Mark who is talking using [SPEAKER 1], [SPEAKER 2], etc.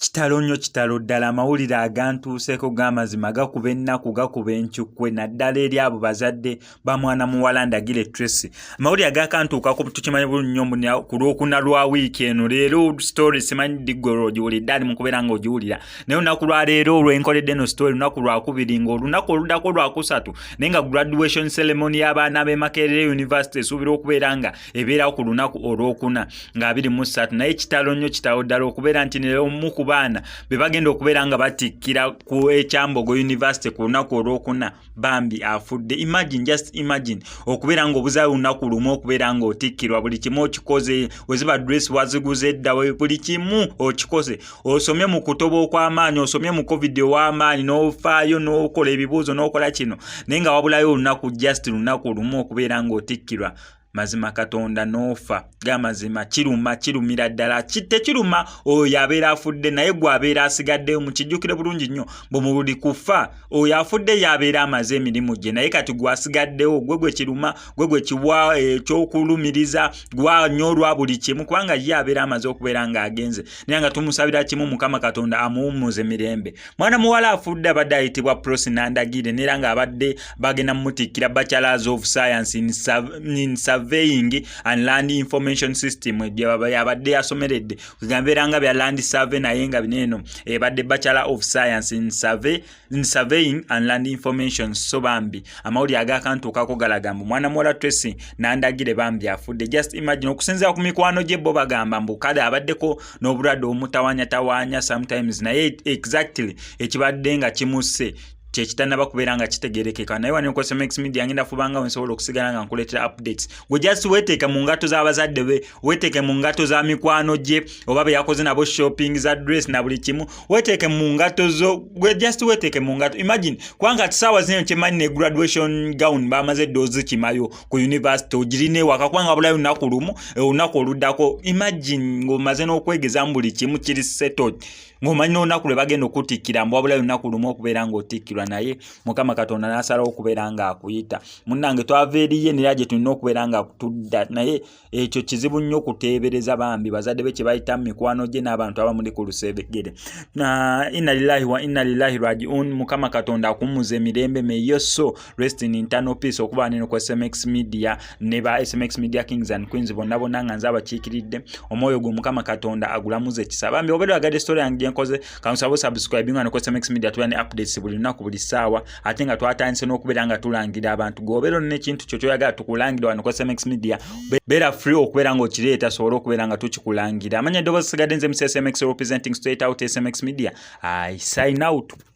[SPEAKER 1] kitalo ddala amawulire agantuuseko g'amazima gakuba ennaku gakuba enkyukwe naddala eri abo bazadde ba mwana muwala Ndagire Tracy. Amawulire agakantuukako tukimanyi bulungi nnyo ku Lwokuna lwa wiiki eno. Leero story simanyi diggwe ogiwulidde ali mu kubeera ng'ogiwulira, naye olunaku lwa leero olwenkoledde eno story lunaku lwakubiri ng'olunaku oluddako lwakusatu naye nga graduation ceremony y'abaana b'e Makerere University esuubira okubeera nga ebeerawo ku lunaku olwokuna nga 23 naye kitalo ddala okubeera nti omu ku baana be bagenda okubeera nga batikkira ku Ekyambogo University ku lunaku olwokuna bambi afudde. Just imagine okubeera ng'obuzaayo lunaku lumu okubeera ng'otikkirwa buli kimu okikoze, weziba dress waziguze edda buli kimu okikoze, osomye mu kutoba okw'amaanyi, osomye mu covid ow'amaanyi n'ofaayo n'okola ebibuuzo n'okola kino naye nga wabulayo olunaku just lunaku lumu okubeera ng'otikkirwa. Mazima Katonda n'ofa g'amazima kirumira ddala. Tekiruma oyo abeera afudde naye gwe abeera asigaddeyo. Mukijjukire bulungi nnyo mu buli kufa oyo afudde yabeera amaze emirimu gye naye kati gwe asigaddeyo gwe kiruma, gwe kiwa ekyokulumiriza, gwanyoolwa buli kimu kubanga ye abeera amaze okubeera ng'agenze naye nga tumusabira kimu Mukama Katonda amuwummuze mirembe. Mwana muwala afudde abadde ayitibwa Prosy Nandagire era ng'abadde bagenda mutikkira Bachelors of Science in Surveying and Land Information System yabadde yasomeredde kugambeera nga bya Land Survey naye nga bineno ebadde Bachelor of Science in Surveying and Land Information. So bambi amawuli agakantuukako galaga mbu mwana muwala Tracy Nandagire bambi afudde. Just imagine okusinziira ku mikwano gye bo bagamba mbu kale abaddeko n'obulwadde omutawanya sometimes naye exactly ekibadde nga kimusse kyekitannaba kubeera nga kitegeerekeka naye wano ku SMX Media ngenda fubanga wensobola okusigala nga nkuleetera updates. Gwe just weeteeke mu ngato z'abazadde be, weeteeke mu ngato za mikwano gye oba be yakoze nabo shopping za dress na buli kimu, weeteeke mu ngato zo, gwe just weeteeke mu ngato. Imagine kwanga tisaawa zino kyemanyi ne graduation gown bamaze doozi kimayo ku university ogirine wakakwanga bulayo lunaku lumu olunaku oluddako. Imagine ng'omaze n'okwegezamu buli kimu kiri settled ng'omanyi n'olunaku lwe bagenda okutikkira mbu wabulayo lunaku lumu okubeera ng'otikkirwa naye Mukama Katonda n'asalawo okubeera ng'akuyita. Munnange twava eriye naye gye tulina okubeera nga tudda naye ekyo kizibu nnyo okuteebereza bambi bazadde be kye bayita mu mikwano gye n'abantu abamuli ku lusebegere. Inna lillahi wa inna ilaihi raji'un. Mukama Katonda akummuze emirembe, may your soul rest in eternal peace. Okuba neno ku SMX Media ne ba SMX Media Kings and Queens bonna nanga nze abakiikiridde omwoyo gwe Mukama Katonda agulamuze ekisa. Bambi obeera agadde story yange nkoze kansabo subscribe nga ne ku SMX Media tubane updates buli lunaku buli ssaawa ate nga twatandise n'okubeera nga tulangira abantu gobeero n'ekintu kyo kyoyagala tukulangira wano ku SMX Media beera free okubeera ng'okireeta sobola okubeera nga tukikulangira. Amanya eddoboozi sigadde nze mu SMX representing straight out SMX Media. I sign out.